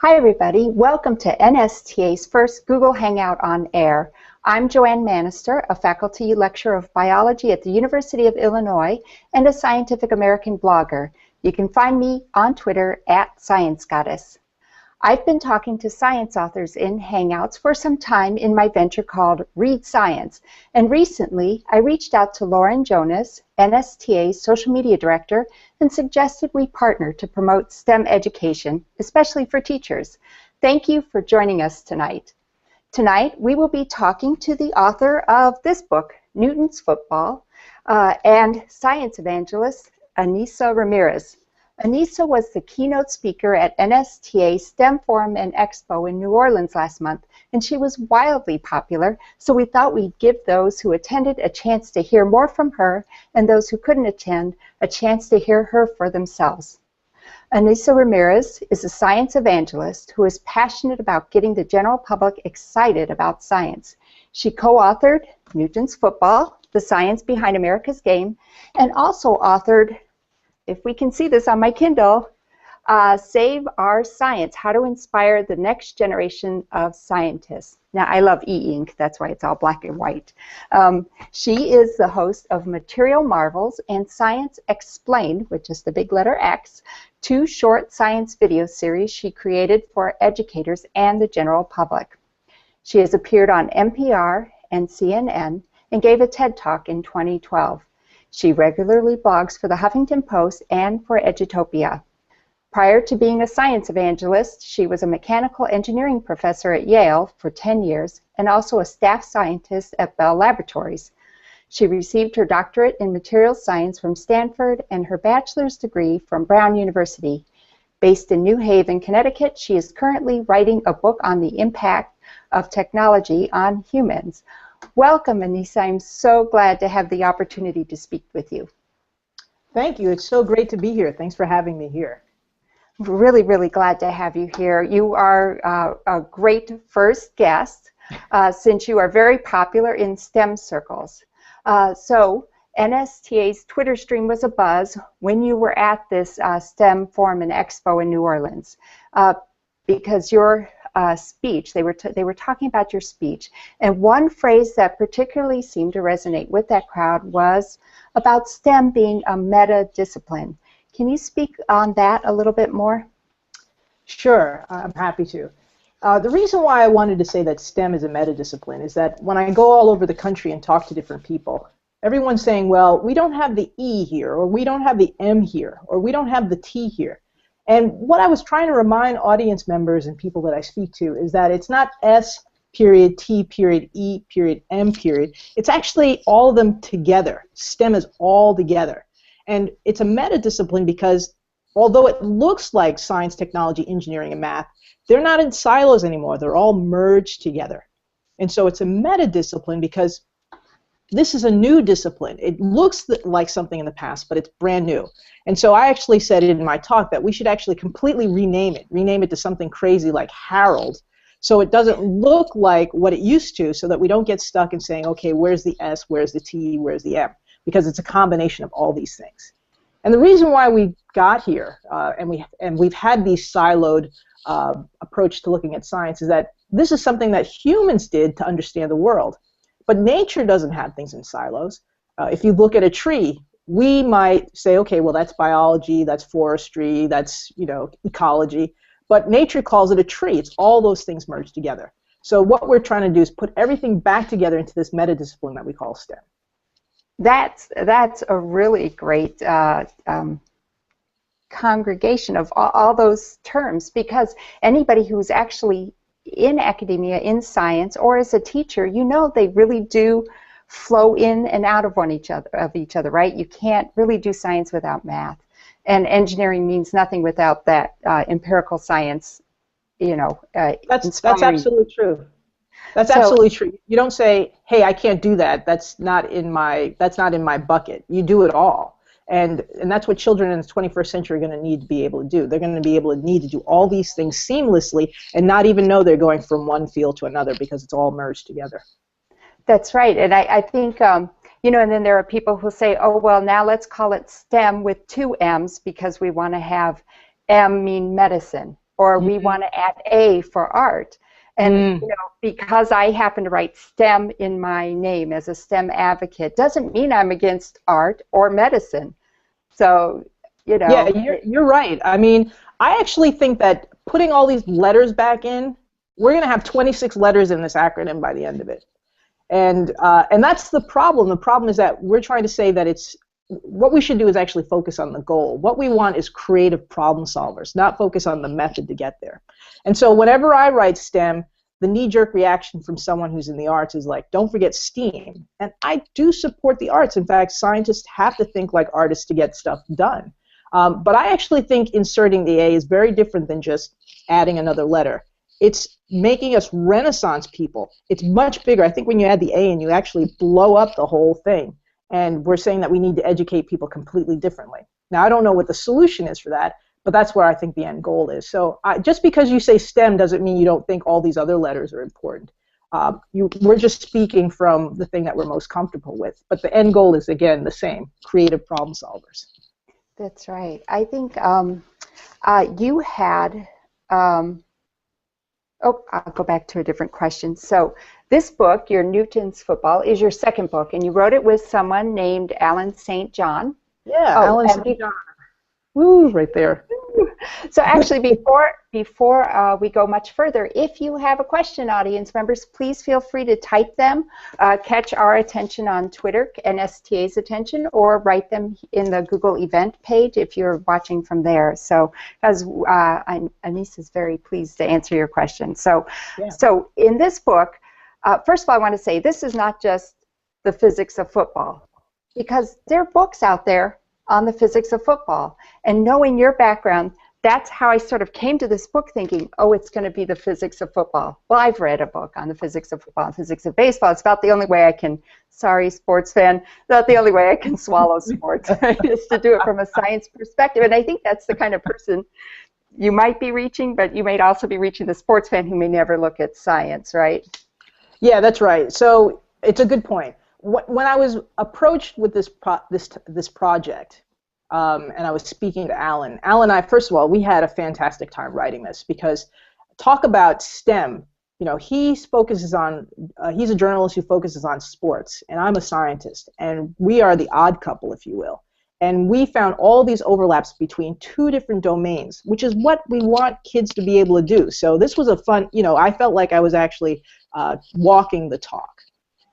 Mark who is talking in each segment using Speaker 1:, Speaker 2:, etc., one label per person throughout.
Speaker 1: Hi everybody, welcome to NSTA's first Google Hangout on Air. I'm Joanne Manister, a faculty lecturer of biology at the University of Illinois and a Scientific American blogger. You can find me on Twitter at Science Goddess. I've been talking to science authors in Hangouts for some time in my venture called Read Science, and recently I reached out to Lauren Jonas, NSTA's social media director, and suggested we partner to promote STEM education, especially for teachers. Thank you for joining us tonight. Tonight we will be talking to the author of this book, Newton's Football, and science evangelist Ainissa Ramirez. Anissa was the keynote speaker at NSTA's STEM Forum and Expo in New Orleans last month, and she was wildly popular, so we thought we'd give those who attended a chance to hear more from her, and those who couldn't attend a chance to hear her for themselves. Anissa Ramirez is a science evangelist who is passionate about getting the general public excited about science. She co-authored Newton's Football, The Science Behind America's Game, and also authored, if we can see this on my Kindle, Save Our Science, How to Inspire the Next Generation of Scientists. Now, I love e-ink, that's why it's all black and white. She is the host of Material Marvels and Science Explained, which is the big letter X, two short science video series she created for educators and the general public. She has appeared on NPR and CNN and gave a TED Talk in 2012. She regularly blogs for the Huffington Post and for Edutopia. Prior to being a science evangelist, she was a mechanical engineering professor at Yale for 10 years and also a staff scientist at Bell Laboratories. She received her doctorate in materials science from Stanford and her bachelor's degree from Brown University. Based in New Haven, Connecticut, she is currently writing a book on the impact of technology on humans. Welcome, Anissa. I'm so glad to have the opportunity to speak with you.
Speaker 2: Thank you. It's so great to be here. Thanks for having me here.
Speaker 1: Really, really glad to have you here. You are a great first guest since you are very popular in STEM circles. So NSTA's Twitter stream was abuzz when you were at this STEM Forum and Expo in New Orleans because your speech, they were talking about your speech, and one phrase that particularly seemed to resonate with that crowd was about STEM being a meta-discipline. Can you speak on that a little bit more?
Speaker 2: Sure, I'm happy to. The reason why I wanted to say that STEM is a meta-discipline is that when I go all over the country and talk to different people, everyone's saying, well, we don't have the E here, or we don't have the M here, or we don't have the T here. And what I was trying to remind audience members and people that I speak to is that it's not S period, T period, E period, M period. It's actually all of them together. STEM is all together. And it's a meta-discipline because although it looks like science, technology, engineering, and math, they're not in silos anymore. They're all merged together. And so it's a meta-discipline because this is a new discipline. It looks like something in the past, but it's brand new. And so I actually said in my talk that we should actually completely rename it to something crazy like Harold, so it doesn't look like what it used to, so that we don't get stuck in saying, okay, where's the S, where's the T, where's the M, because it's a combination of all these things. And the reason why we got here, and we've had these siloed approach to looking at science, is that this is something that humans did to understand the world. But nature doesn't have things in silos. If you look at a tree, we might say, okay, well, that's biology, that's forestry, that's, ecology. But nature calls it a tree. It's all those things merged together. So what we're trying to do is put everything back together into this meta-discipline that we call STEM.
Speaker 1: That's a really great congregation of all those terms, because anybody who's actually in academia, in science, or as a teacher, they really do flow in and out of each other, right? You can't really do science without math, and engineering means nothing without that empirical science.
Speaker 2: That's absolutely true. That's absolutely true. You don't say, "Hey, I can't do that. That's not in my bucket." You do it all. And that's what children in the 21st century are going to need to be able to do. They're going to be able to need to do all these things seamlessly and not even know they're going from one field to another because it's all merged together.
Speaker 1: That's right. And I think, and then there are people who say, oh, well, now let's call it STEM with two M's because we want to have M mean medicine, or we want to add A for art. And you know, because I happen to write STEM in my name as a STEM advocate, doesn't mean I'm against art or medicine. So, you know.
Speaker 2: Yeah, you're right. I mean, I actually think that putting all these letters back in, we're going to have 26 letters in this acronym by the end of it. And that's the problem. The problem is that we're trying to say that what we should do is actually focus on the goal. What we want is creative problem solvers, not focus on the method to get there. And so whenever I write STEM, the knee-jerk reaction from someone who's in the arts is like, don't forget STEAM. And I do support the arts. In fact, scientists have to think like artists to get stuff done. But I actually think inserting the A is very different than just adding another letter. It's making us Renaissance people. It's much bigger. I think when you add the A in, you actually blow up the whole thing. And we're saying that we need to educate people completely differently. Now, I don't know what the solution is for that, but that's where I think the end goal is. So just because you say STEM doesn't mean you don't think all these other letters are important. We're just speaking from the thing that we're most comfortable with. But the end goal is, again, the same, creative problem solvers.
Speaker 1: That's right. I think you had, I'll go back to a different question. So this book, Your Newton's Football, is your second book, and you wrote it with someone named Alan St. John.
Speaker 2: Yeah, Alan St. John. Woo, right there.
Speaker 1: So actually, before we go much further, if you have a question, audience members, please feel free to type them, catch our attention on Twitter, NSTA's attention, or write them in the Google event page if you're watching from there. So, as Anissa is very pleased to answer your question. So, so in this book, first of all, I want to say this is not just the physics of football, because there are books out there on the physics of football. And knowing your background, that's how I sort of came to this book thinking, oh, it's going to be the physics of football. Well, I've read a book on the physics of football and physics of baseball. It's about the only way I can, sorry, sports fan, about the only way I can swallow sports, is to do it from a science perspective. And I think that's the kind of person you might be reaching, but you might also be reaching the sports fan who may never look at science, right? Yeah,
Speaker 2: that's right. So it's a good point. When I was approached with this project, and I was speaking to Alan and I, first of all, we had a fantastic time writing this, because talk about STEM, you know, he focuses on, he's a journalist who focuses on sports, and I'm a scientist, and we are the odd couple, if you will. And we found all these overlaps between two different domains, which is what we want kids to be able to do. So this was a fun, you know, I felt like I was actually walking the talk.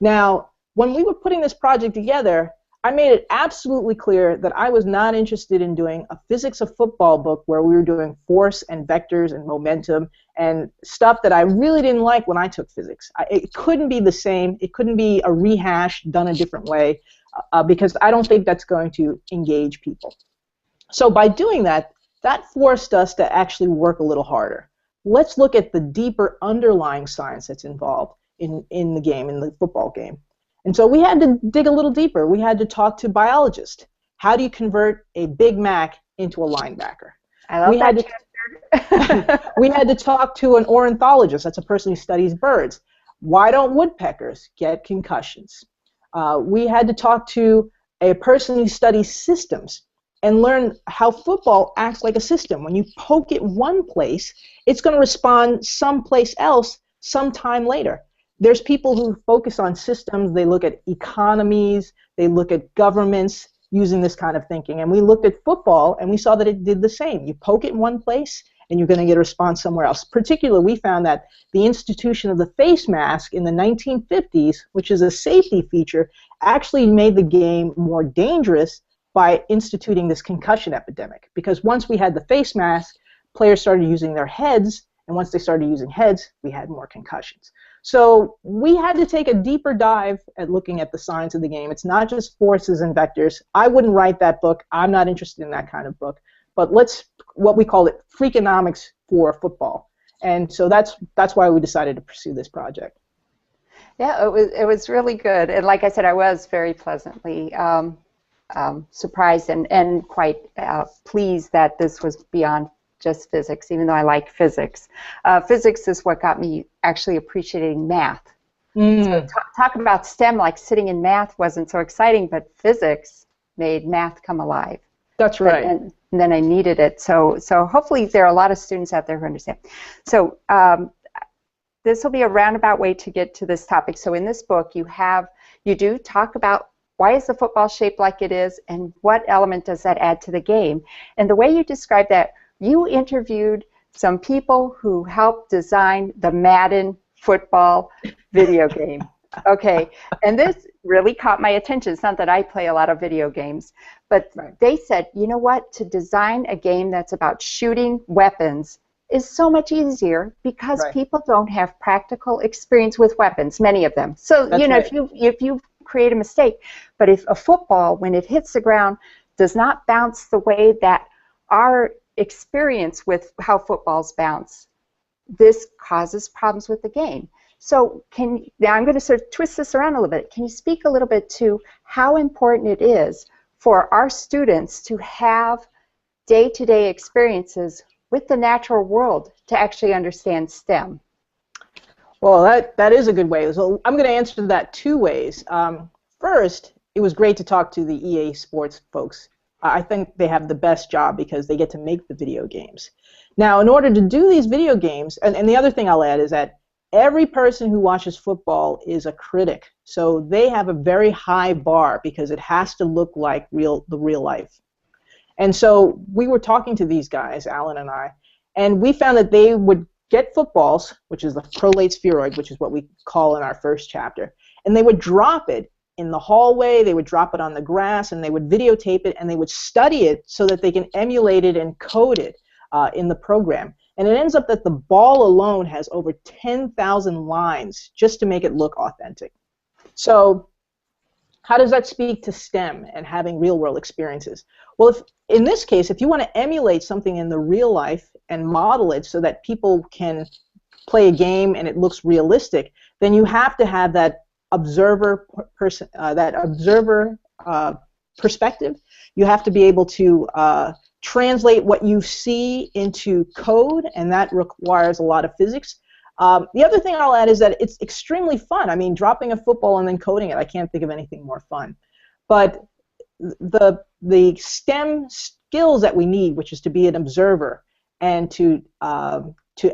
Speaker 2: Now, when we were putting this project together, I made it absolutely clear that I was not interested in doing a physics of football book where we were doing force and vectors and momentum and stuff that I really didn't like when I took physics. It couldn't be the same. It couldn't be a rehash done a different way, because I don't think that's going to engage people. So by doing that, that forced us to actually work a little harder. Let's look at the deeper underlying science that's involved in the game, in the football game. And so we had to dig a little deeper. We had to talk to biologists. How do you convert a Big Mac into a linebacker?
Speaker 1: I love that.
Speaker 2: We had to talk to an ornithologist. That's a person who studies birds. Why don't woodpeckers get concussions? We had to talk to a person who studies systems and learn how football acts like a system. When you poke it one place, it's going to respond someplace else sometime later. There's people who focus on systems. They look at economies. They look at governments using this kind of thinking. And we looked at football, and we saw that it did the same. You poke it in one place, and you're going to get a response somewhere else. Particularly, we found that the institution of the face mask in the 1950s, which is a safety feature, actually made the game more dangerous by instituting this concussion epidemic. Because once we had the face mask, players started using their heads, and once they started using heads, we had more concussions. So we had to take a deeper dive at looking at the science of the game. It's not just forces and vectors. I wouldn't write that book. I'm not interested in that kind of book. But let's, what we call it, freakonomics for football. And so that's why we decided to pursue this project.
Speaker 1: Yeah, it was really good. And like I said, I was very pleasantly surprised and quite pleased that this was beyond just physics, even though I like physics. Physics is what got me actually appreciating math. So talk about STEM, like sitting in math wasn't so exciting, but physics made math come alive.
Speaker 2: That's right.
Speaker 1: And then I needed it. So hopefully there are a lot of students out there who understand. So this will be a roundabout way to get to this topic. So in this book, you do talk about why is the football shaped like it is, and what element does that add to the game? And the way you describe that, you interviewed some people who helped design the Madden football video game. Okay, and this really caught my attention. It's not that I play a lot of video games, but they said, you know what, to design a game that's about shooting weapons is so much easier because people don't have practical experience with weapons, many of them. So,
Speaker 2: That's
Speaker 1: you know,
Speaker 2: right.
Speaker 1: if you create a mistake, but if a football, when it hits the ground, does not bounce the way that our experience with how footballs bounce, this causes problems with the game. So now I'm going to sort of twist this around a little bit. Can you speak a little bit to how important it is for our students to have day-to-day experiences with the natural world to actually understand STEM?
Speaker 2: Well, that is a good way. So I'm going to answer that two ways. First, it was great to talk to the EA Sports folks. I think they have the best job because they get to make the video games. Now, in order to do these video games, and the other thing I'll add is that every person who watches football is a critic. So they have a very high bar because it has to look like the real life. And so we were talking to these guys, Alan and I, and we found that they would get footballs, which is the prolate spheroid, which is what we call in our first chapter, and they would drop it in the hallway, they would drop it on the grass, and they would videotape it, and they would study it so that they can emulate it and code it in the program. And it ends up that the ball alone has over 10,000 lines just to make it look authentic. So how does that speak to STEM and having real-world experiences? Well, in this case, if you want to emulate something in the real life and model it so that people can play a game and it looks realistic, then you have to have that observer perspective. You have to be able to translate what you see into code, and that requires a lot of physics. The other thing I'll add is that it's extremely fun. I mean, dropping a football and then coding it, I can't think of anything more fun. But the STEM skills that we need, which is to be an observer and to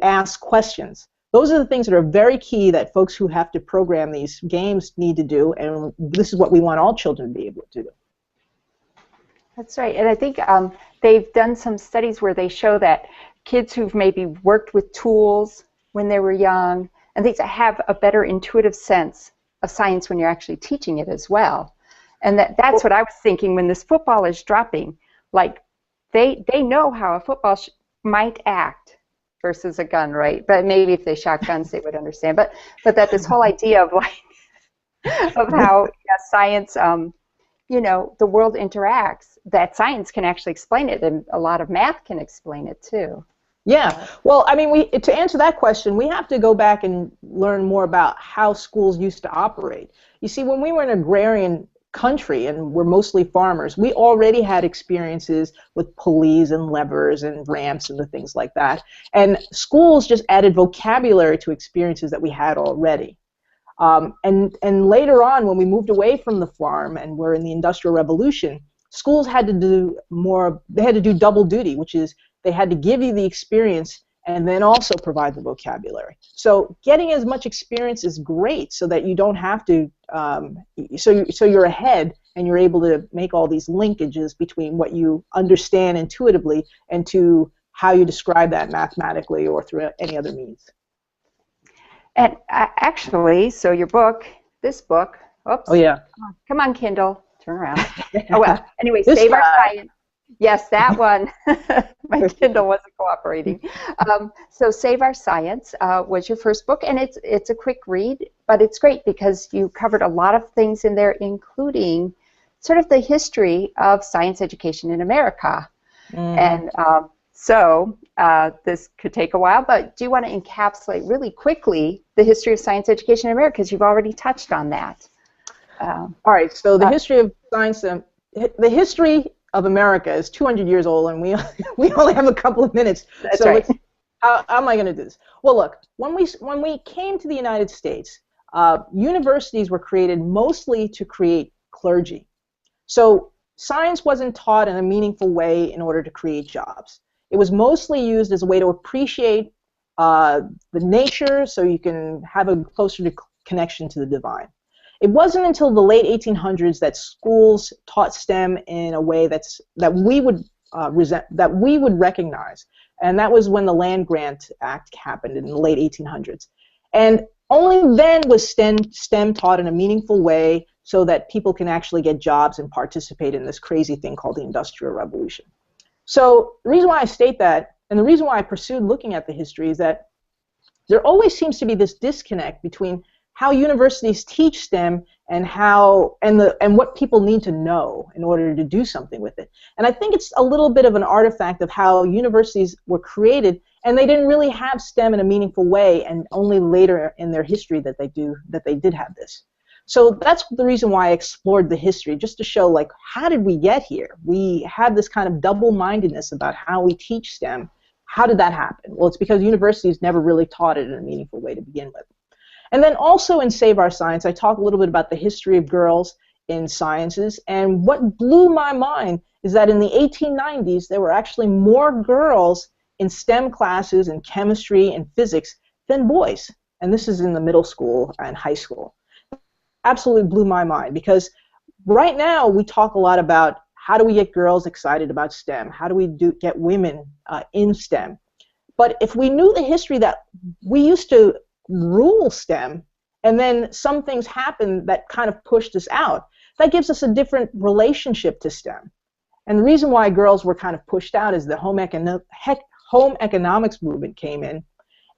Speaker 2: ask questions, those are the things that are very key that folks who have to program these games need to do, and this is what we want all children to be able to do.
Speaker 1: That's right, and I think they've done some studies where they show that kids who've maybe worked with tools when they were young and things have a better intuitive sense of science when you're actually teaching it as well. And that's what I was thinking when this football is dropping. Like, they know how a football might act versus a gun, right? But maybe if they shot guns, they would understand. But that this whole idea of of how science, you know, the world interacts, that science can actually explain it, and a lot of math can explain it too.
Speaker 2: Yeah, well, I mean, to answer that question, we have to go back and learn more about how schools used to operate. You see, when we were an agrarian country and we're mostly farmers, we already had experiences with pulleys and levers and ramps and the things like that. And schools just added vocabulary to experiences that we had already. And later on, when we moved away from the farm and we're in the Industrial Revolution, schools had to do more, they had to do double duty, which is they had to give you the experience and then also provide the vocabulary. So getting as much experience is great so that you don't have to, so you're ahead and you're able to make all these linkages between what you understand intuitively and to how you describe that mathematically or through any other means.
Speaker 1: And actually, so your book, this book, oops.
Speaker 2: Oh yeah.
Speaker 1: Come on, Kindle, turn around. Oh well, anyway, Save Our Science. Yes, that one. My Kindle wasn't cooperating. So Save Our Science was your first book, and it's a quick read, but it's great because you covered a lot of things in there, including sort of the history of science education in America. Mm-hmm. And so this could take a while, but do you want to encapsulate really quickly the history of science education in America, because you've already touched on that.
Speaker 2: All right, so the history of science, the history of America is 200 years old, and we only have a couple of minutes.
Speaker 1: That's
Speaker 2: so
Speaker 1: right.
Speaker 2: How am I going to do this? Well, look, when we came to the United States, universities were created mostly to create clergy. So science wasn't taught in a meaningful way in order to create jobs. It was mostly used as a way to appreciate the nature, so you can have a closer connection to the divine. It wasn't until the late 1800s that schools taught STEM in a way that we would recognize, and that was when the Land Grant Act happened in the late 1800s. And only then was STEM taught in a meaningful way so that people can actually get jobs and participate in this crazy thing called the Industrial Revolution. So the reason why I state that, and the reason why I pursued looking at the history, is that there always seems to be this disconnect between how universities teach STEM and what people need to know in order to do something with it. And I think it's a little bit of an artifact of how universities were created, and they didn't really have STEM in a meaningful way, and only later in their history that they did have this. So that's the reason why I explored the history, just to show, like, how did we get here? We have this kind of double-mindedness about how we teach STEM. How did that happen? Well, it's because universities never really taught it in a meaningful way to begin with. And then also in Save Our Science, I talk a little bit about the history of girls in sciences, and what blew my mind is that in the 1890s, there were actually more girls in STEM classes in chemistry and physics than boys. And this is in the middle school and high school. Absolutely blew my mind, because right now we talk a lot about how do we get girls excited about STEM? How do we get women in STEM? But if we knew the history that we used to rule STEM, and then some things happened that kind of pushed us out, that gives us a different relationship to STEM. And the reason why girls were kind of pushed out is the home economics movement came in,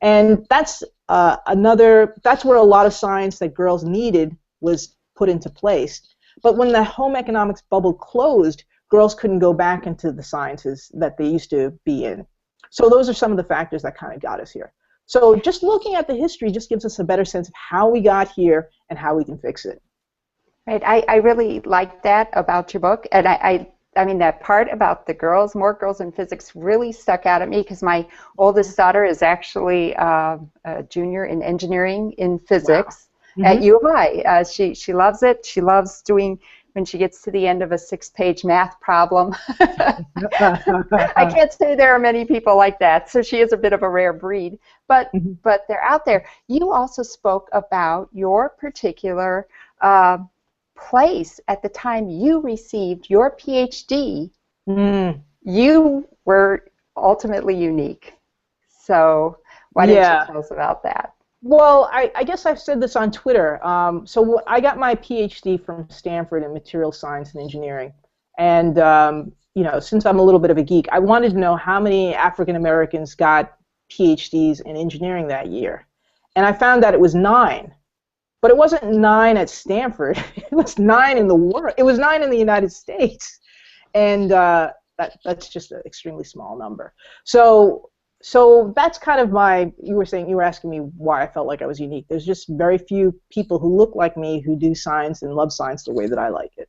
Speaker 2: and that's where a lot of science that girls needed was put into place. But when the home economics bubble closed, girls couldn't go back into the sciences that they used to be in. So those are some of the factors that kind of got us here. So just looking at the history just gives us a better sense of how we got here and how we can fix it.
Speaker 1: Right. I really like that about your book, and I mean, that part about the girls, more girls in physics, really stuck out at me, because my oldest daughter is actually a junior in engineering in physics. Wow. At U of I. She loves it. She loves doing, when she gets to the end of a 6-page math problem. I can't say there are many people like that, so she is a bit of a rare breed. But they're out there. You also spoke about your particular place at the time you received your PhD. You were ultimately unique. So why don't you tell us about that?
Speaker 2: Well, I guess I've said this on Twitter. So I got my PhD from Stanford in material science and engineering. And, you know, since I'm a little bit of a geek, I wanted to know how many African Americans got PhDs in engineering that year. And I found that it was 9. But it wasn't 9 at Stanford. It was 9 in the world. It was 9 in the United States. And that's just an extremely small number. So that's kind of you were asking me why I felt like I was unique. There's just very few people who look like me who do science and love science the way that I like it.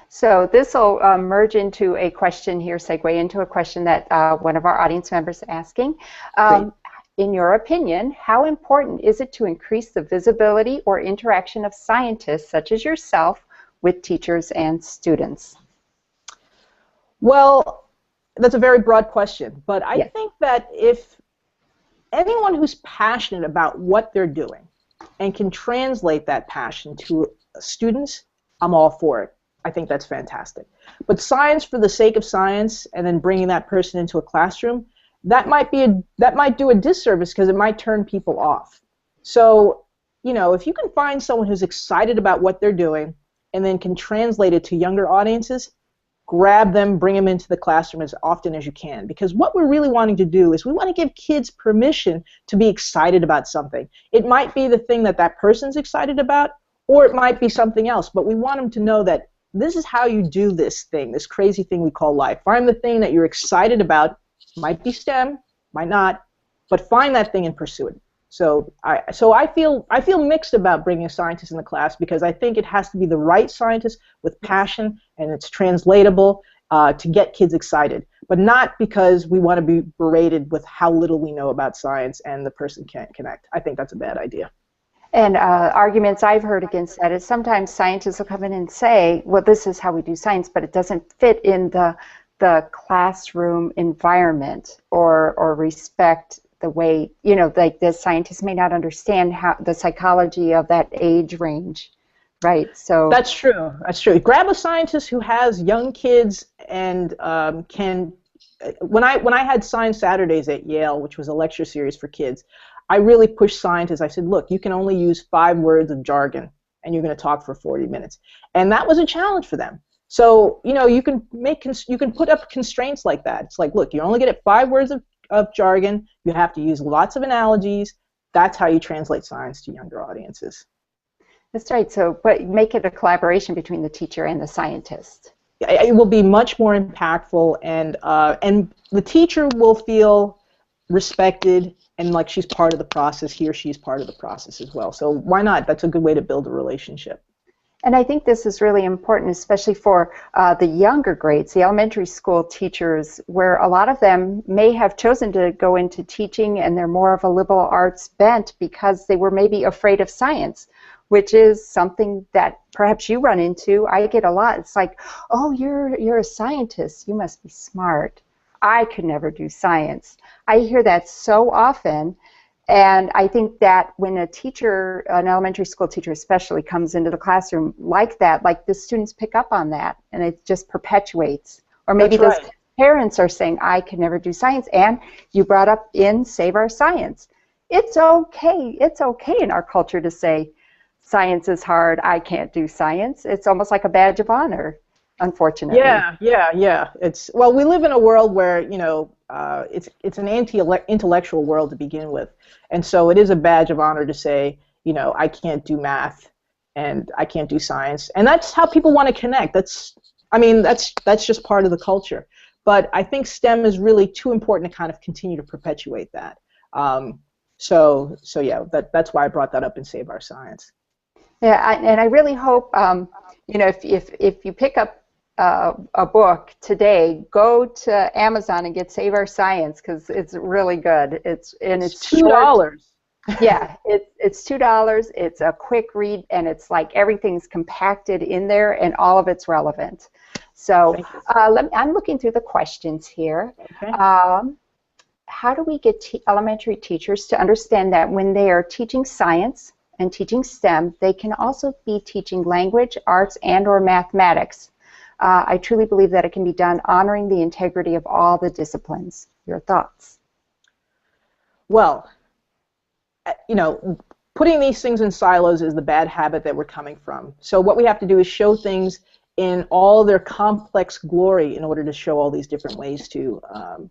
Speaker 1: So this will merge into a question here, segue into a question that one of our audience members is asking. In your opinion, how important is it to increase the visibility or interaction of scientists, such as yourself, with teachers and students?
Speaker 2: Well, that's a very broad question, but I think that if anyone who's passionate about what they're doing and can translate that passion to students, I'm all for it. I think that's fantastic. But science for the sake of science and then bringing that person into a classroom, that might do a disservice, because it might turn people off. So, you know, if you can find someone who's excited about what they're doing and then can translate it to younger audiences, grab them, bring them into the classroom as often as you can. Because what we're really wanting to do is we want to give kids permission to be excited about something. It might be the thing that that person's excited about, or it might be something else, but we want them to know that this is how you do this thing, this crazy thing we call life. Find the thing that you're excited about. Might be STEM, might not, but find that thing and pursue it. So I feel mixed about bringing a scientist in the class, because I think it has to be the right scientist with passion and it's translatable to get kids excited, but not because we want to be berated with how little we know about science and the person can't connect. I think that's a bad idea.
Speaker 1: And arguments I've heard against that is sometimes scientists will come in and say, well, this is how we do science, but it doesn't fit in the classroom environment or respect the way, you know, like the scientists may not understand how the psychology of that age range, right? So
Speaker 2: That's true. That's true. Grab a scientist who has young kids and can. When I had Science Saturdays at Yale, which was a lecture series for kids, I really pushed scientists. I said, look, you can only use 5 words of jargon, and you're going to talk for 40 minutes, and that was a challenge for them. So you know, you can put up constraints like that. It's like, look, you only get 5 words of jargon. You have to use lots of analogies. That's how you translate science to younger audiences.
Speaker 1: that's right. So, but make it a collaboration between the teacher and the scientist.
Speaker 2: It will be much more impactful, and the teacher will feel respected and like she's part of the process. He or she is part of the process as well. So why not? That's a good way to build a relationship.
Speaker 1: And I think this is really important, especially for the younger grades, the elementary school teachers, where a lot of them may have chosen to go into teaching and they're more of a liberal arts bent because they were maybe afraid of science, which is something that perhaps you run into. I get a lot. It's like, oh, you're a scientist. You must be smart. I could never do science. I hear that so often. And I think that when a teacher, an elementary school teacher especially, comes into the classroom like that, like the students pick up on that, and it just perpetuates. Or maybe
Speaker 2: That's
Speaker 1: those
Speaker 2: right.
Speaker 1: parents are saying, I could never do science. And you brought up in Save Our Science. It's okay. It's okay in our culture to say, science is hard, I can't do science. It's almost like a badge of honor, unfortunately.
Speaker 2: Yeah. It's, well, we live in a world where, you know, it's an anti-intellectual world to begin with, and so it is a badge of honor to say, you know, I can't do math and I can't do science, and that's how people want to connect. That's just part of the culture. But I think STEM is really too important to kind of continue to perpetuate that. So yeah, that's why I brought that up in Save Our Science.
Speaker 1: Yeah, and I really hope, you know, if you pick up a book today, go to Amazon and get Save Our Science, because it's really good. It's
Speaker 2: $2.
Speaker 1: Yeah, it's $2. It's a quick read, and it's like everything's compacted in there, and all of it's relevant. So I'm looking through the questions here.
Speaker 2: Okay.
Speaker 1: How do we get elementary teachers to understand that when they are teaching science and teaching STEM, they can also be teaching language, arts, and/or mathematics? I truly believe that it can be done honoring the integrity of all the disciplines. Your thoughts?
Speaker 2: Well, you know, putting these things in silos is the bad habit that we're coming from. So what we have to do is show things in all their complex glory in order to show all these different ways to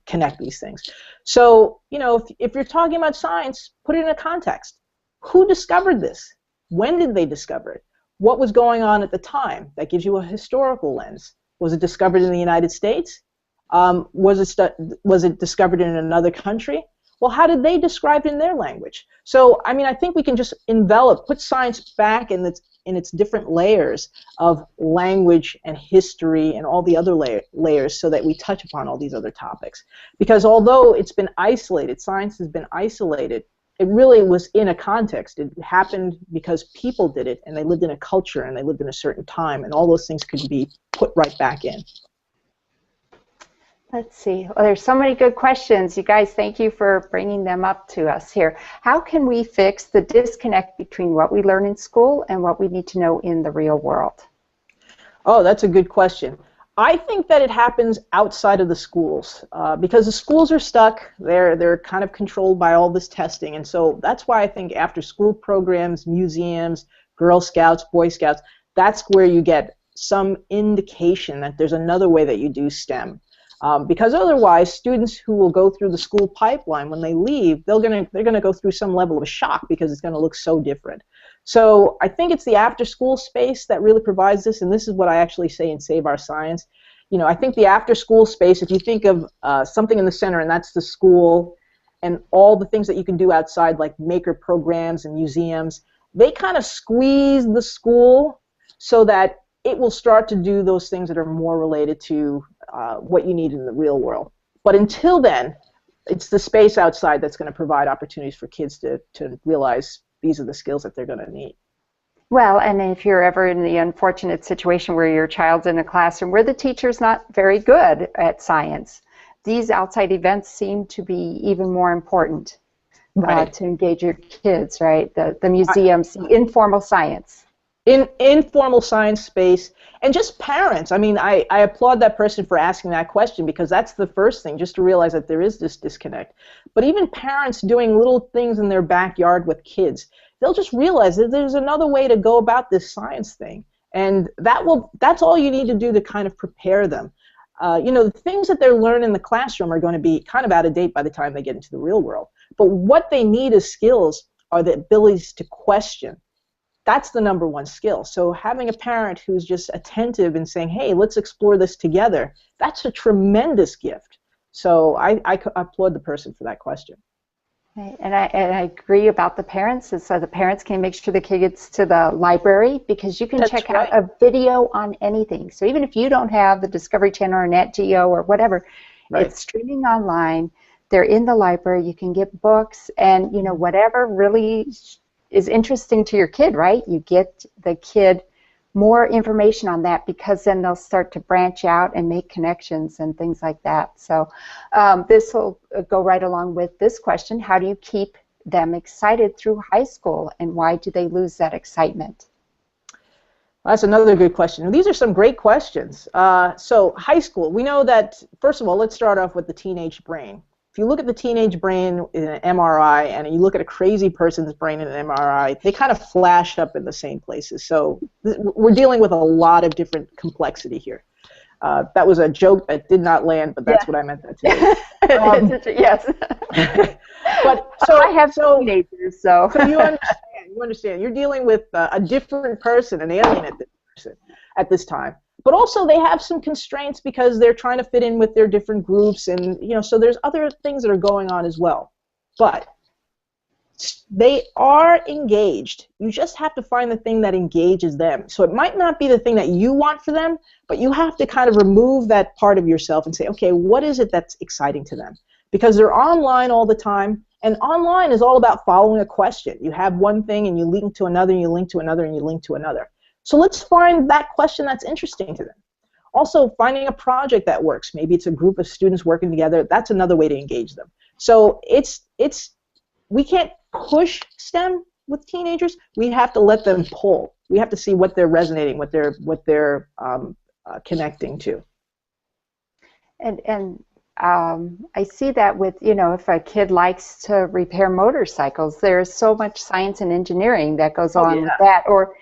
Speaker 2: connect these things. So, you know, if you're talking about science, put it in a context. Who discovered this? When did they discover it? What was going on at the time? That gives you a historical lens. Was it discovered in the United States? Was it discovered in another country? Well, how did they describe it in their language? So, I mean, I think we can just put science back in its different layers of language and history and all the other layers, so that we touch upon all these other topics. Because although it's been isolated, science has been isolated, it really was in a context. It happened because people did it, and they lived in a culture, and they lived in a certain time, and all those things could be put right back in.
Speaker 1: Let's see. Well, there's so many good questions. You guys, thank you for bringing them up to us here. How can we fix the disconnect between what we learn in school and what we need to know in the real world?
Speaker 2: Oh, that's a good question. I think that it happens outside of the schools, because the schools are stuck. They're kind of controlled by all this testing, and so that's why I think after-school programs, museums, Girl Scouts, Boy Scouts, that's where you get some indication that there's another way that you do STEM. Because otherwise, students who will go through the school pipeline, when they leave, they're gonna go through some level of a shock because it's gonna look so different. So I think it's the after-school space that really provides this, and this is what I actually say in Save Our Science. You know, I think the after-school space, if you think of something in the center, and that's the school, and all the things that you can do outside, like maker programs and museums, they kind of squeeze the school so that it will start to do those things that are more related to what you need in the real world. But until then, it's the space outside that's going to provide opportunities for kids to realize these are the skills that they're going to need.
Speaker 1: Well, and if you're ever in the unfortunate situation where your child's in a classroom where the teacher's not very good at science, these outside events seem to be even more important to engage your kids, right? The museums, the informal science.
Speaker 2: In informal science space, and just parents. I mean, I applaud that person for asking that question, because that's the first thing, just to realize that there is this disconnect. But even parents doing little things in their backyard with kids, they'll just realize that there's another way to go about this science thing. And that's all you need to do to kind of prepare them. You know, the things that they're learning in the classroom are going to be kind of out of date by the time they get into the real world. But what they need as skills are the abilities to question. That's the number one skill. So having a parent who's just attentive and saying, hey, let's explore this together, that's a tremendous gift. So I applaud the person for that question.
Speaker 1: Right. And I agree about the parents. So the parents can make sure the kid gets to the library, because you can check out a video on anything. So even if you don't have the Discovery Channel or Nat Geo or whatever, it's streaming online. They're in the library. You can get books and, you know, whatever really is interesting to your kid, right? You get the kid more information on that, because then they'll start to branch out and make connections and things like that. So this will go right along with this question. How do you keep them excited through high school, and why do they lose that excitement?
Speaker 2: Well, that's another good question. These are some great questions. So high school, we know that, first of all, let's start off with the teenage brain. If you look at the teenage brain in an MRI and you look at a crazy person's brain in an MRI, they kind of flash up in the same places. So we're dealing with a lot of different complexity here. That was a joke that did not land, but that's what I meant that to do.
Speaker 1: Yes.
Speaker 2: But so
Speaker 1: I have teenagers, so
Speaker 2: you understand. You understand. You're dealing with a different person, an alien at this time. But also they have some constraints because they're trying to fit in with their different groups, and you know, so there's other things that are going on as well. But they are engaged. You just have to find the thing that engages them. So it might not be the thing that you want for them, but you have to kind of remove that part of yourself and say, okay, what is it that's exciting to them? Because they're online all the time, and online is all about following a question. You have one thing and you link to another, and you link to another, and you link to another. So let's find that question that's interesting to them. Also, finding a project that works. Maybe it's a group of students working together. That's another way to engage them. So we can't push STEM with teenagers. We have to let them pull. We have to see what they're resonating, what they're connecting to.
Speaker 1: And I see that with, you know, if a kid likes to repair motorcycles, there's so much science and engineering that goes on with that. Or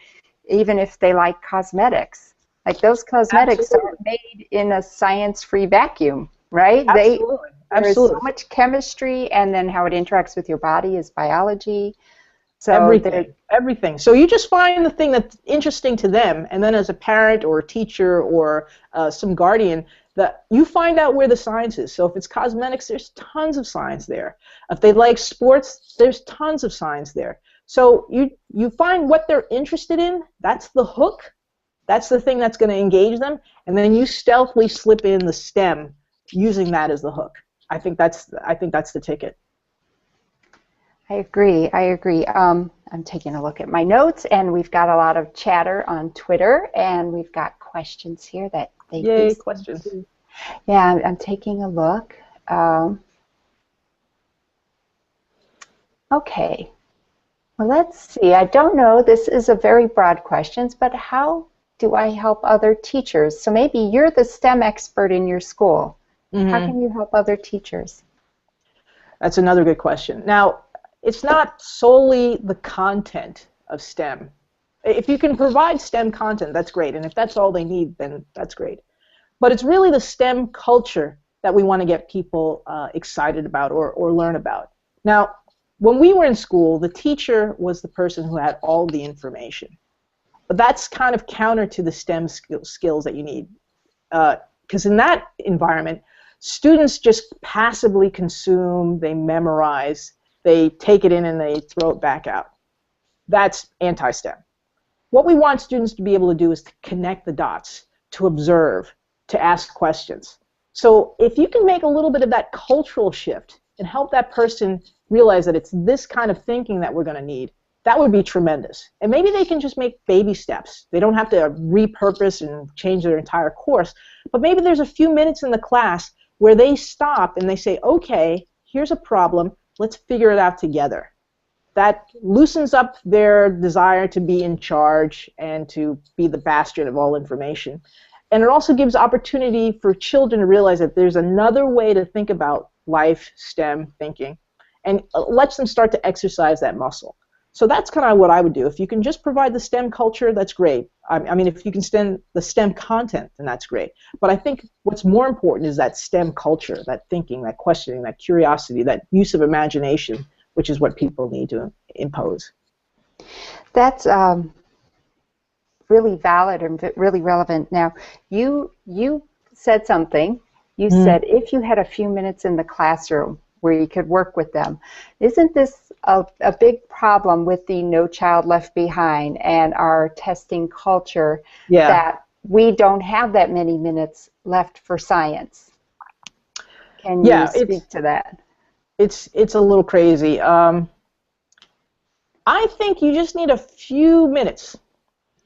Speaker 1: even if they like cosmetics, like those cosmetics are made in a science-free vacuum, right?
Speaker 2: Absolutely.
Speaker 1: There's so much chemistry, and then how it interacts with your body is biology. So
Speaker 2: everything. So you just find the thing that's interesting to them, and then as a parent or a teacher or some guardian, that you find out where the science is. So if it's cosmetics, there's tons of science there. If they like sports, there's tons of science there. So you find what they're interested in. That's the hook. That's the thing that's going to engage them, and then you stealthily slip in the STEM using that as the hook. I think that's the ticket.
Speaker 1: I agree. I'm taking a look at my notes, and we've got a lot of chatter on Twitter, and we've got questions here that they
Speaker 2: Yay, questions.
Speaker 1: Yeah, I'm taking a look. Okay. Well, let's see. I don't know. This is a very broad question, but how do I help other teachers? So maybe you're the STEM expert in your school. Mm-hmm. How can you help other teachers?
Speaker 2: That's another good question. Now, it's not solely the content of STEM. If you can provide STEM content, that's great. And if that's all they need, then that's great. But it's really the STEM culture that we want to get people excited about or learn about. Now, when we were in school, the teacher was the person who had all the information. But that's kind of counter to the STEM skills that you need. Because in that environment, students just passively consume, they memorize, they take it in and they throw it back out. That's anti-STEM. What we want students to be able to do is to connect the dots, to observe, to ask questions. So if you can make a little bit of that cultural shift and help that person realize that it's this kind of thinking that we're going to need, That would be tremendous. And maybe they can just make baby steps. They don't have to repurpose and change their entire course. But maybe there's a few minutes in the class where they stop and they say, okay, here's a problem. Let's figure it out together. That loosens up their desire to be in charge and to be the bastion of all information. And it also gives opportunity for children to realize that there's another way to think about life, STEM thinking, and lets them start to exercise that muscle. So that's kind of what I would do. If you can just provide the STEM culture, that's great. I mean, if you can send the STEM content, then that's great. But I think what's more important is that STEM culture, that thinking, that questioning, that curiosity, that use of imagination, which is what people need to impose.
Speaker 1: That's really valid and really relevant. Now, you said something. You said if you had a few minutes in the classroom where you could work with them. Isn't this a big problem with the No Child Left Behind and our testing culture, that we don't have that many minutes left for science? Can you speak to that?
Speaker 2: It's a little crazy. I think you just need a few minutes.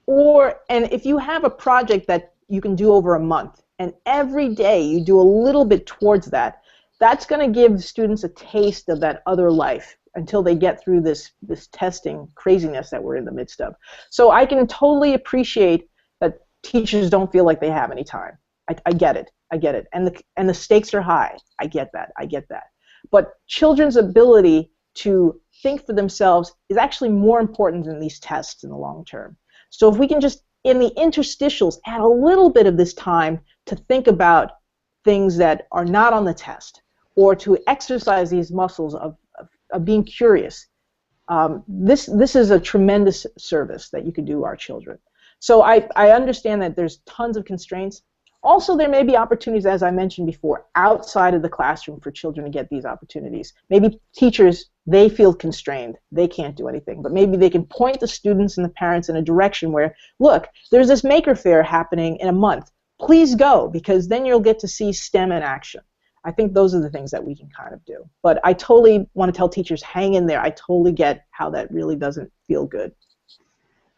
Speaker 2: And if you have a project that you can do over a month, and every day you do a little bit towards that, that's going to give students a taste of that other life until they get through this testing craziness that we're in the midst of. So I can totally appreciate that teachers don't feel like they have any time. I get it. I get it. And the stakes are high. I get that. I get that. But children's ability to think for themselves is actually more important than these tests in the long term. So if we can just, in the interstitials, add a little bit of this time to think about things that are not on the test, or to exercise these muscles of being curious, this is a tremendous service that you could do our children. So I understand that there's tons of constraints. Also, there may be opportunities, as I mentioned before, outside of the classroom for children to get these opportunities. Maybe teachers, they feel constrained. They can't do anything. But maybe they can point the students and the parents in a direction where, look, there's this maker fair happening in a month. Please go, because then you'll get to see STEM in action. I think those are the things that we can kind of do. But I totally want to tell teachers, hang in there. I totally get how that really doesn't feel good.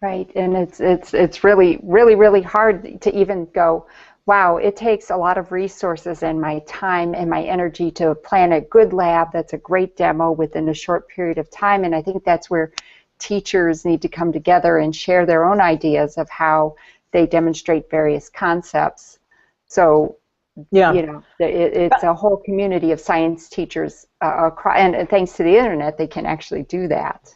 Speaker 1: Right, and it's really, really, really hard to even go, wow, it takes a lot of resources and my time and my energy to plan a good lab that's a great demo within a short period of time. And I think that's where teachers need to come together and share their own ideas of how they demonstrate various concepts. So, you know, it's a whole community of science teachers, and thanks to the internet, they can actually do that.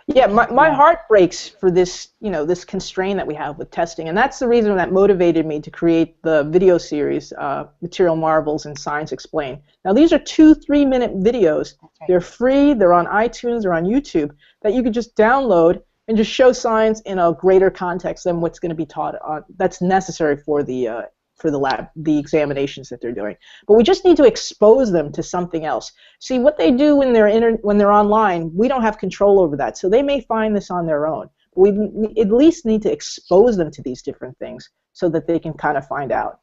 Speaker 2: Yeah, my heart breaks for this, this constraint that we have with testing, and that's the reason that motivated me to create the video series, Material Marvels and Science Explained. Now, these are 2-3 minute videos. Right. They're free, they're on iTunes, they're on YouTube, that you could just download and just show science in a greater context than what's going to be taught that's necessary for the lab, the examinations that they're doing. But we just need to expose them to something else. See, what they do when they're online, we don't have control over that. So they may find this on their own. We at least need to expose them to these different things so that they can kind of find out.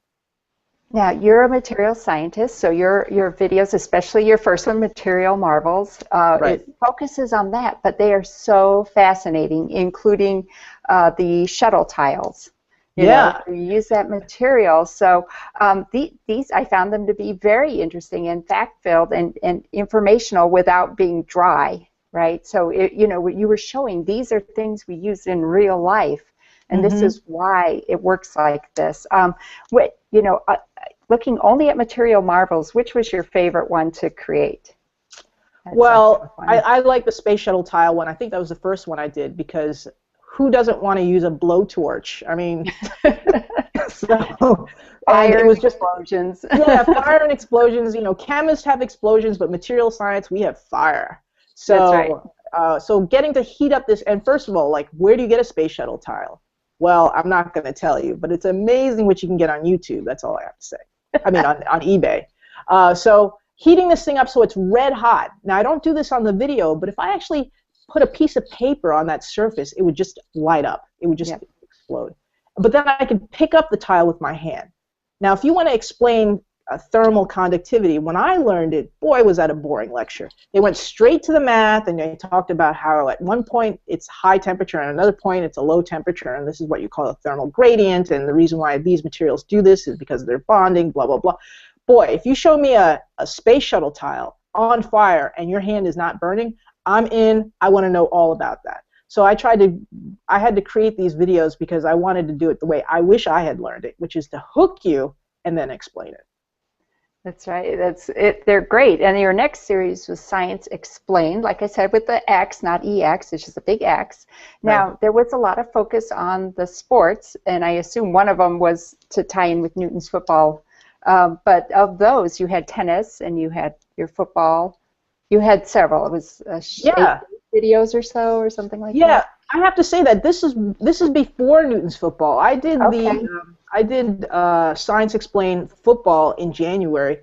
Speaker 1: Now, you're a material scientist, so your videos, especially your first one, Material Marvels,
Speaker 2: right.
Speaker 1: It focuses on that, but they are so fascinating, including the shuttle tiles. You know, you use that material. So these, I found them to be very interesting and fact-filled and informational without being dry, right? So, what you were showing, these are things we use in real life, and this is why it works like this. Looking only at Material Marvels, which was your favorite one to create?
Speaker 2: Well, I like the space shuttle tile one. I think that was the first one I did, because who doesn't want to use a blowtorch? I mean,
Speaker 1: fire and explosions.
Speaker 2: Yeah, fire and explosions. Chemists have explosions, but material science, we have fire. So,
Speaker 1: that's right.
Speaker 2: So getting to heat up this, and first of all, like, where do you get a space shuttle tile? Well, I'm not going to tell you, but it's amazing what you can get on YouTube. That's all I have to say. I mean, on eBay. So heating this thing up so it's red hot. Now, I don't do this on the video, but if I actually put a piece of paper on that surface, it would just light up. It would just explode. But then I could pick up the tile with my hand. Now, if you want to explain thermal conductivity. When I learned it, boy, was that a boring lecture. They went straight to the math, and they talked about how at one point it's high temperature, and at another point it's a low temperature, and this is what you call a thermal gradient, and the reason why these materials do this is because of their bonding, blah, blah, blah. Boy, if you show me a space shuttle tile on fire and your hand is not burning, I'm in. I want to know all about that. So I had to create these videos because I wanted to do it the way I wish I had learned it, which is to hook you and then explain it.
Speaker 1: That's right. That's it. They're great. And your next series was Science Explained, like I said, with the X, not EX. It's just a big X. Now, There was a lot of focus on the sports, and I assume one of them was to tie in with Newton's football. But of those, you had tennis and you had your football. You had several. It was 8 videos or so, or something like that.
Speaker 2: Yeah, I have to say that this is before Newton's football. I did Science Explained football in January,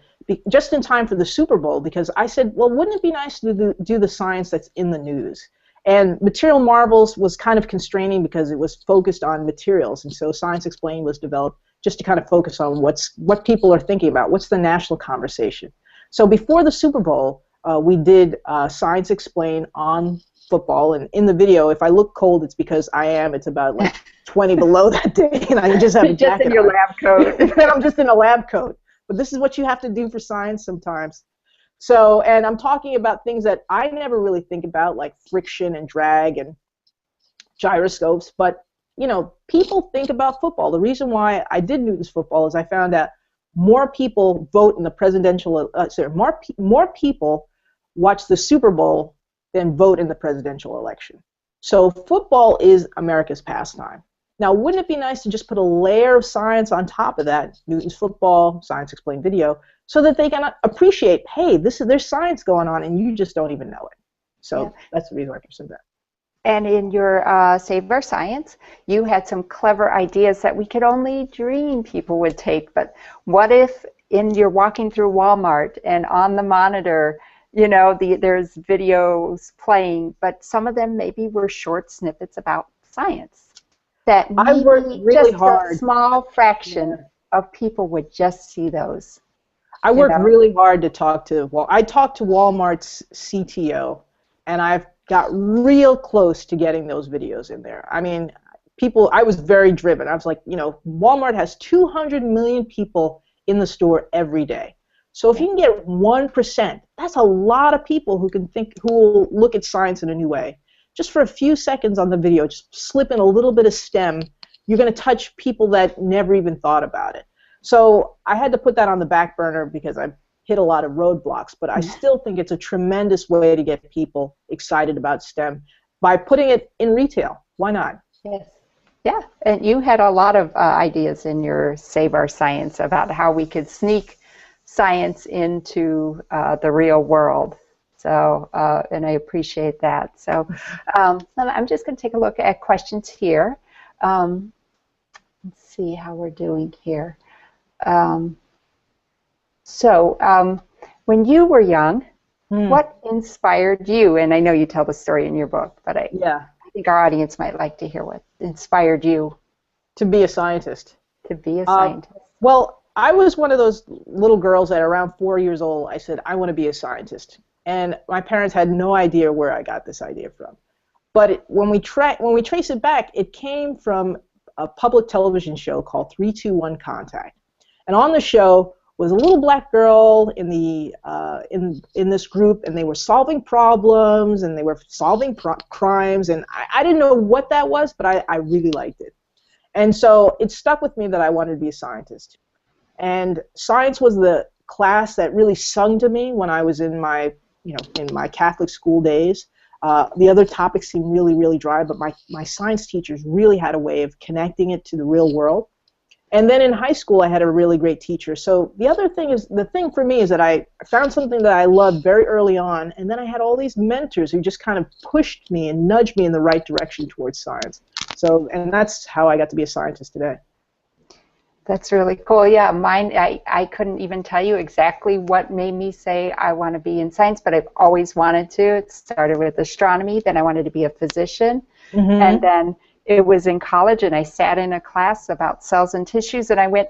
Speaker 2: just in time for the Super Bowl, because I said, well, wouldn't it be nice to do the science that's in the news? And Material Marvels was kind of constraining because it was focused on materials, and so Science Explained was developed just to kind of focus on what people are thinking about, what's the national conversation. So before the Super Bowl, we did Science Explained on football, and in the video, if I look cold, it's because I am. It's about like 20 below that day, and I just have a jacket
Speaker 1: just in your lab coat.
Speaker 2: And I'm just in a lab coat. But this is what you have to do for science sometimes. So, and I'm talking about things that I never really think about, like friction and drag and gyroscopes, but you know, people think about football. The reason why I did Newton's football is I found out more people vote in the presidential, more people watch the Super Bowl than vote in the presidential election. So football is America's pastime. Now, wouldn't it be nice to just put a layer of science on top of that, Newton's football, Science Explained video, so that they can appreciate, hey, there's science going on and you just don't even know it. So that's the reason I pursued that.
Speaker 1: And in your Save Our Science, you had some clever ideas that we could only dream people would take. But what if you're walking through Walmart and on the monitor, you know, there's videos playing, but some of them maybe were short snippets about science. That
Speaker 2: I worked really hard.
Speaker 1: A small fraction of people would just see those.
Speaker 2: I worked really hard to talk to, I talked to Walmart's CTO, and I've got real close to getting those videos in there. I mean, I was very driven. I was like, you know, Walmart has 200 million people in the store every day. So if you can get 1%, that's a lot of people who will look at science in a new way. Just for a few seconds on the video, just slip in a little bit of STEM, you're going to touch people that never even thought about it. So I had to put that on the back burner because I've hit a lot of roadblocks, but I still think it's a tremendous way to get people excited about STEM by putting it in retail. Why not?
Speaker 1: Yes. Yeah, and you had a lot of ideas in your Save Our Science about how we could sneak science into the real world. So, and I appreciate that. So I'm just going to take a look at questions here. Let's see how we're doing here. When you were young, what inspired you? And I know you tell the story in your book, but I think our audience might like to hear what inspired you.
Speaker 2: To be a scientist.
Speaker 1: To be a scientist.
Speaker 2: Well, I was one of those little girls at around 4 years old. I said, I want to be a scientist. And my parents had no idea where I got this idea from. But when we trace it back, it came from a public television show called 3-2-1 Contact. And on the show was a little black girl in this group, and they were solving problems, and they were solving crimes, and I didn't know what that was, but I really liked it. And so it stuck with me that I wanted to be a scientist. And science was the class that really sung to me when I was in my Catholic school days. The other topics seemed really, really dry, but my science teachers really had a way of connecting it to the real world. And then in high school, I had a really great teacher. So the thing for me is that I found something that I loved very early on, and then I had all these mentors who just kind of pushed me and nudged me in the right direction towards science. So, and that's how I got to be a scientist today.
Speaker 1: That's really cool. Yeah, mine, I couldn't even tell you exactly what made me say I want to be in science, but I've always wanted to. It started with astronomy, then I wanted to be a physician, and then it was in college, and I sat in a class about cells and tissues, and I went,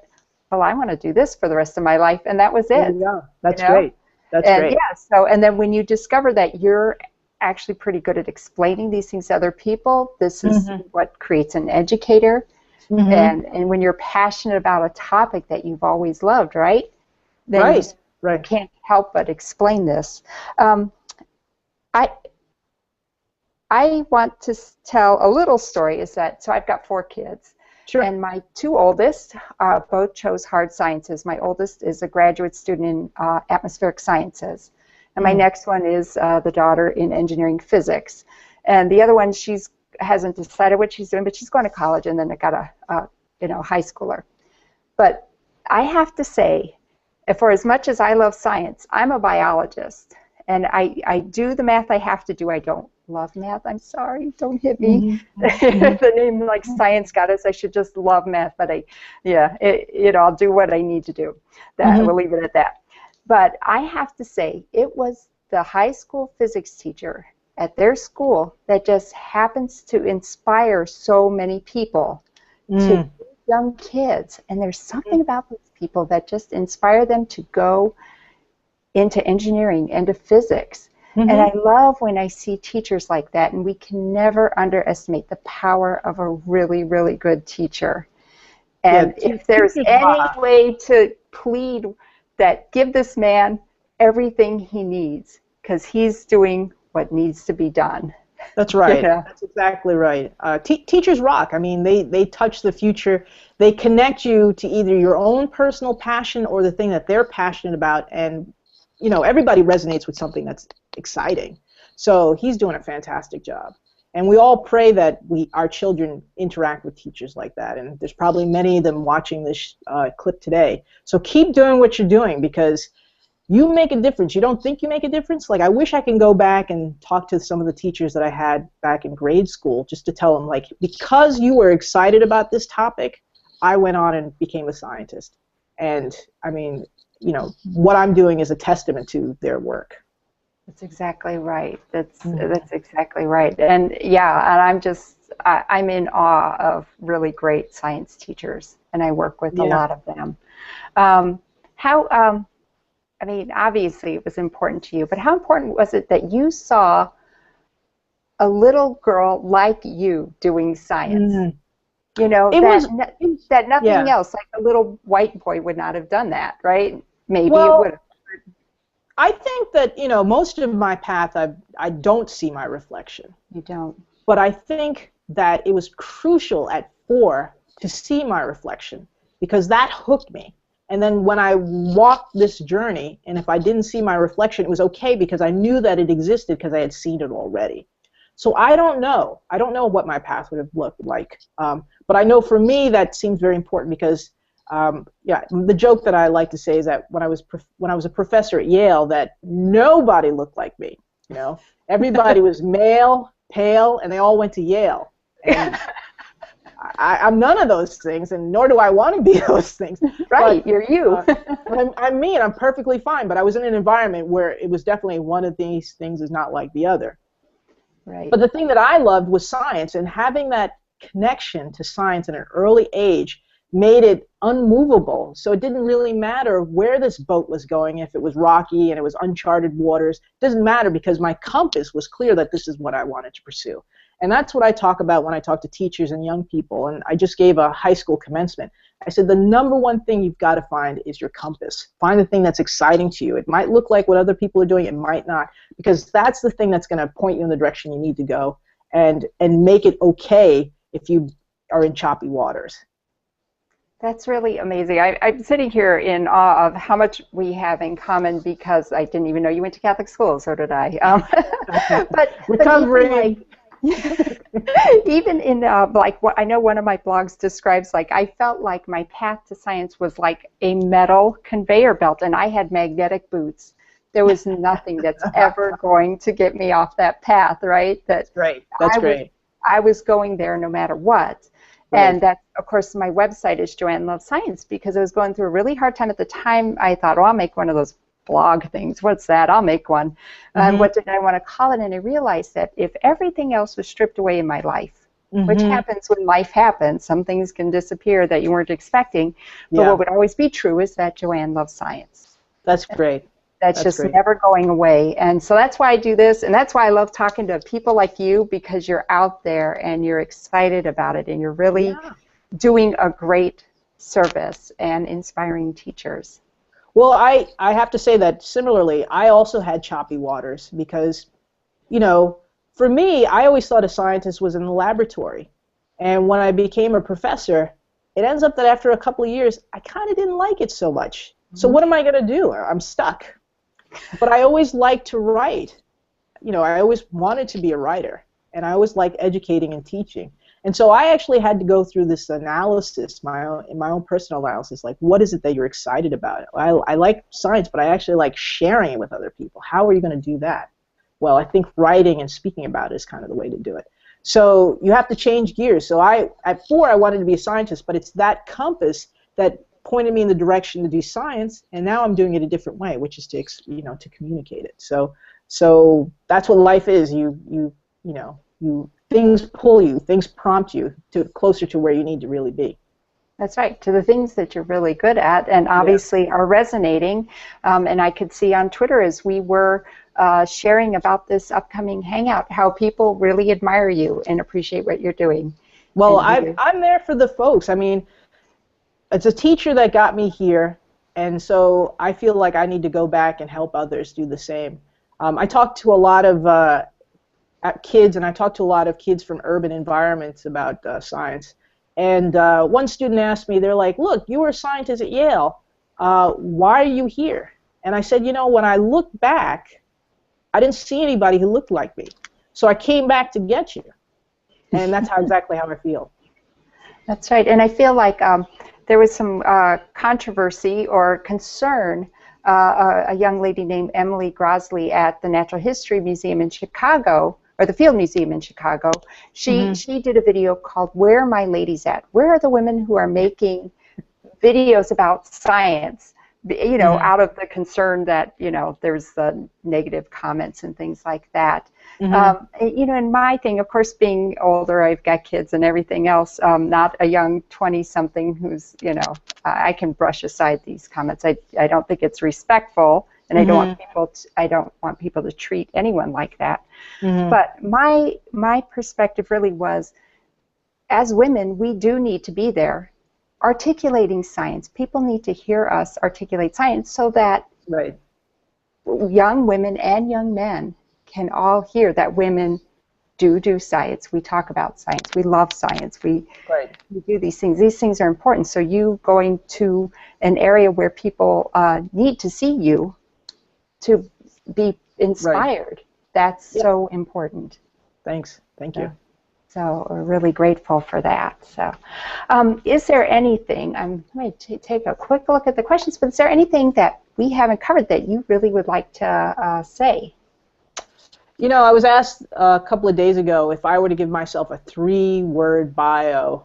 Speaker 1: well, I want to do this for the rest of my life, and that was it.
Speaker 2: Yeah, that's
Speaker 1: you know?
Speaker 2: great. That's
Speaker 1: And
Speaker 2: great.
Speaker 1: yeah, so, and then when you discover that you're actually pretty good at explaining these things to other people, this is what creates an educator. And when you're passionate about a topic that you've always loved, right? Then you can't help but explain this. I want to tell a little story. Is that so? I've got 4 kids.
Speaker 2: Sure.
Speaker 1: And my 2 oldest both chose hard sciences. My oldest is a graduate student in atmospheric sciences. And my next one is the daughter in engineering physics. And the other one, hasn't decided what she's doing, but she's going to college, and then I got a high schooler. But I have to say, for as much as I love science, I'm a biologist. And I do the math I have to do. I don't love math. I'm sorry. Don't hit me. The name like science goddess. I should just love math. But I'll do what I need to do. We'll leave it at that. But I have to say, it was the high school physics teacher at their school that just happens to inspire so many people to young kids. And there's something about those people that just inspire them to go into engineering, into physics. And I love when I see teachers like that, and we can never underestimate the power of a really, really good teacher. And if there's any way to plead that, give this man everything he needs, because he's doing what needs to be done.
Speaker 2: That's right. That's exactly right. Teachers rock. I mean, they touch the future. They connect you to either your own personal passion or the thing that they're passionate about. And, everybody resonates with something that's exciting. So he's doing a fantastic job. And we all pray that our children interact with teachers like that. And there's probably many of them watching this clip today. So keep doing what you're doing, because you make a difference. You don't think you make a difference? Like, I wish I can go back and talk to some of the teachers that I had back in grade school just to tell them, like, because you were excited about this topic, I went on and became a scientist. And, I mean, what I'm doing is a testament to their work.
Speaker 1: That's exactly right. That's exactly right. And and I'm in awe of really great science teachers, and I work with a lot of them. I mean, obviously it was important to you, but how important was it that you saw a little girl like you doing science? That nothing else, like a little white boy would not have done that, right? Maybe it would have.
Speaker 2: I think that, most of my path, I don't see my reflection.
Speaker 1: You don't.
Speaker 2: But I think that it was crucial at 4 to see my reflection, because that hooked me. And then when I walked this journey, and if I didn't see my reflection, it was okay, because I knew that it existed because I had seen it already. So I don't know. I don't know what my path would have looked like. But I know for me that seems very important, because the joke that I like to say is that when I was a professor at Yale, that nobody looked like me. Everybody was male, pale, and they all went to Yale. And I'm none of those things, and nor do I want to be those things.
Speaker 1: Right, but, you're you.
Speaker 2: I'm me, and I'm perfectly fine. But I was in an environment where it was definitely one of these things is not like the other.
Speaker 1: Right.
Speaker 2: But the thing that I loved was science, and having that connection to science at an early age made it unmovable. So it didn't really matter where this boat was going. If it was rocky and it was uncharted waters, it doesn't matter, because my compass was clear that this is what I wanted to pursue. And that's what I talk about when I talk to teachers and young people. And I just gave a high school commencement. I said, the number one thing you've got to find is your compass. Find the thing that's exciting to you. It might look like what other people are doing. It might not, because that's the thing that's going to point you in the direction you need to go, and make it okay if you are in choppy waters.
Speaker 1: That's really amazing. I'm sitting here in awe of how much we have in common, because I didn't even know you went to Catholic school. So did I. But
Speaker 2: recovering.
Speaker 1: Even in like what I know, one of my blogs describes, like, I felt like my path to science was like a metal conveyor belt, and I had magnetic boots. There was nothing that's ever going to get me off that path, right? That's great. That's great. I was going there no matter what. Right. And that, of course, my website is Joanne Loves Science, because I was going through a really hard time at the time. I thought, oh, I'll make one of those blog things. What's that? I'll make one. What did I want to call it? And I realized that if everything else was stripped away in my life, which happens when life happens. Some things can disappear that you weren't expecting. But what would always be true is that Joanne loves science.
Speaker 2: That's great.
Speaker 1: That's just great. Never going away. And so that's why I do this, and that's why I love talking to people like you, because you're out there and you're excited about it, and you're really doing a great service and inspiring teachers.
Speaker 2: Well, I have to say that similarly, I also had choppy waters because, you know, for me, I always thought a scientist was in the laboratory. And when I became a professor, it ends up that after a couple of years, I kind of didn't like it so much. So what am I going to do? I'm stuck. But I always liked to write. You know, I always wanted to be a writer. And I always liked educating and teaching. And so I actually had to go through this analysis, my own personal analysis, like what is it that you're excited about? I like science, but I actually like sharing it with other people. How are you going to do that? Well, I think writing and speaking about it is kind of the way to do it. So you have to change gears. So at 4, I wanted to be a scientist, but it's that compass that pointed me in the direction to do science, and now I'm doing it a different way, which is to, you know, to communicate it. So that's what life is. You things pull you, things prompt you to closer to where you need to really be.
Speaker 1: That's right, to the things that you're really good at and obviously are resonating. And I could see on Twitter as we were sharing about this upcoming Hangout how people really admire you and appreciate what you're doing.
Speaker 2: Well, I'm there for the folks. I mean, it's a teacher that got me here, and so I feel like I need to go back and help others do the same. I talk to a lot of kids, and I talk to a lot of kids from urban environments about science. And one student asked me, they're like, look, you were a scientist at Yale. Why are you here? And I said, you know, when I look back, I didn't see anybody who looked like me. So I came back to get you. And that's exactly how I feel.
Speaker 1: That's right. And I feel like there was some controversy or concern. A young lady named Emily Grosley at the Natural History Museum in Chicago, or the Field Museum in Chicago, she did a video called "Where Are My Ladies At?" Where are the women who are making videos about science? You know, out of the concern that, you know, there's the negative comments and things like that. You know, and my thing, of course, being older, I've got kids and everything else, not a young 20-something who's, you know, I can brush aside these comments. I don't think it's respectful, and I don't want people to treat anyone like that. But my perspective really was, as women, we do need to be there articulating science. People need to hear us articulate science so that young women and young men can all hear that women do science. We talk about science. We love science. We do these things. These things are important. So you going to an area where people need to see you to be inspired, that's so important.
Speaker 2: Thanks. Thank you.
Speaker 1: So we're really grateful for that. So is there anything, I'm going to take a quick look at the questions, but is there anything that we haven't covered that you really would like to say?
Speaker 2: You know, I was asked a couple of days ago if I were to give myself a 3-word bio,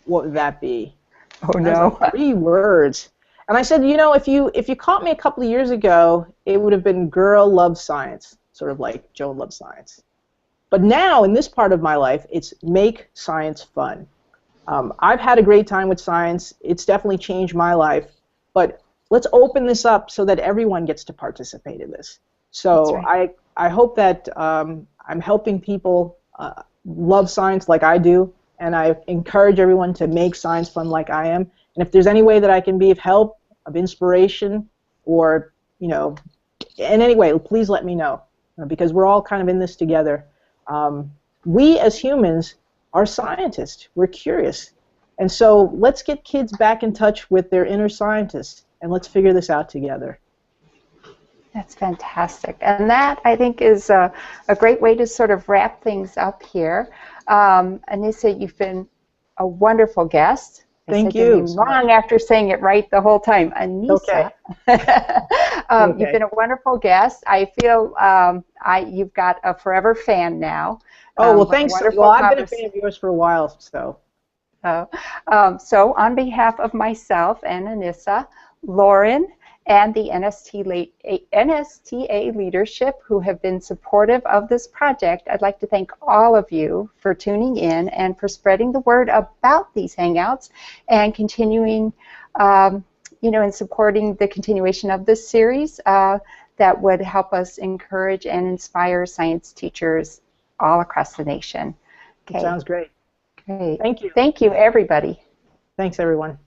Speaker 2: what would that be?
Speaker 1: Oh, no.
Speaker 2: Like 3 words. And I said, you know, if you caught me a couple of years ago, it would have been girl loves science, sort of like Joan loves science. But now, in this part of my life, it's make science fun. I've had a great time with science. It's definitely changed my life. But let's open this up so that everyone gets to participate in this. So I hope that I'm helping people love science like I do, and I encourage everyone to make science fun like I am. And if there's any way that I can be of help, of inspiration, or, you know, in any way, please let me know, because we're all kind of in this together. We as humans are scientists. We're curious. And so let's get kids back in touch with their inner scientists, and let's figure this out together.
Speaker 1: That's fantastic. And that, I think, is a great way to sort of wrap things up here. Anissa, you've been a wonderful guest.
Speaker 2: Thank you.
Speaker 1: Long after saying it right the whole time. Anissa. Okay. You've been a wonderful guest. I feel you've got a forever fan now.
Speaker 2: Oh, well, thanks. Well, I've been a fan of yours for a while, so.
Speaker 1: So on behalf of myself and Anissa, Lauren, and the NSTA leadership who have been supportive of this project. I'd like to thank all of you for tuning in and for spreading the word about these Hangouts and continuing, and supporting the continuation of this series that would help us encourage and inspire science teachers all across the nation.
Speaker 2: Okay. Sounds great.
Speaker 1: Great.
Speaker 2: Thank you.
Speaker 1: Thank you, everybody.
Speaker 2: Thanks, everyone.